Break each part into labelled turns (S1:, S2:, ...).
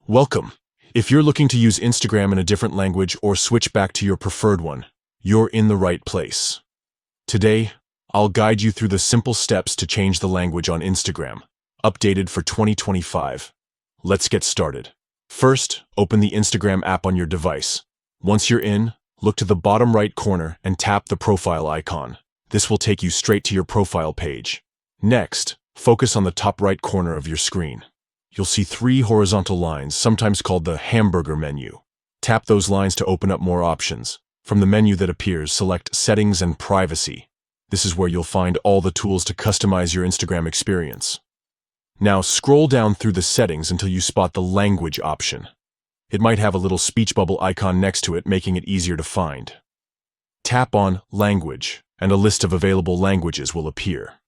S1: Welcome. If you're looking to use Instagram in a different language or switch back to your preferred one, you're in the right place. Today, I'll guide you through the simple steps to change the language on Instagram, updated for 2025. Let's get started. First, open the Instagram app on your device. Once you're in, look to the bottom right corner and tap the profile icon. This will take you straight to your profile page. Next, focus on the top right corner of your screen. You'll see three horizontal lines, sometimes called the hamburger menu. Tap those lines to open up more options. From the menu that appears, select Settings and Privacy. This is where you'll find all the tools to customize your Instagram experience. Now scroll down through the settings until you spot the language option. It might have a little speech bubble icon next to it, making it easier to find. Tap on Language, and a list of available languages will appear.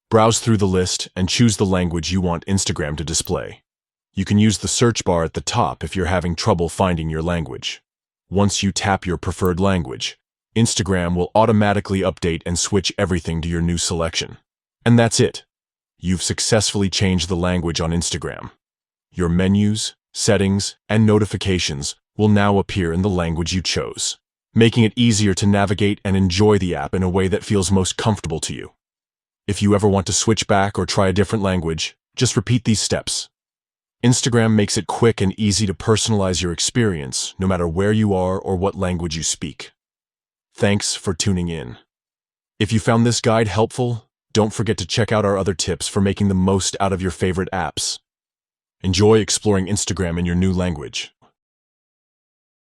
S1: Browse through the list and choose the language you want Instagram to display. You can use the search bar at the top if you're having trouble finding your language. Once you tap your preferred language, Instagram will automatically update and switch everything to your new selection. And that's it. You've successfully changed the language on Instagram. Your menus, settings, and notifications will now appear in the language you chose, making it easier to navigate and enjoy the app in a way that feels most comfortable to you. If you ever want to switch back or try a different language, just repeat these steps. Instagram makes it quick and easy to personalize your experience, no matter where you are or what language you speak. Thanks for tuning in. If you found this guide helpful, don't forget to check out our other tips for making the most out of your favorite apps. Enjoy exploring Instagram in your new language.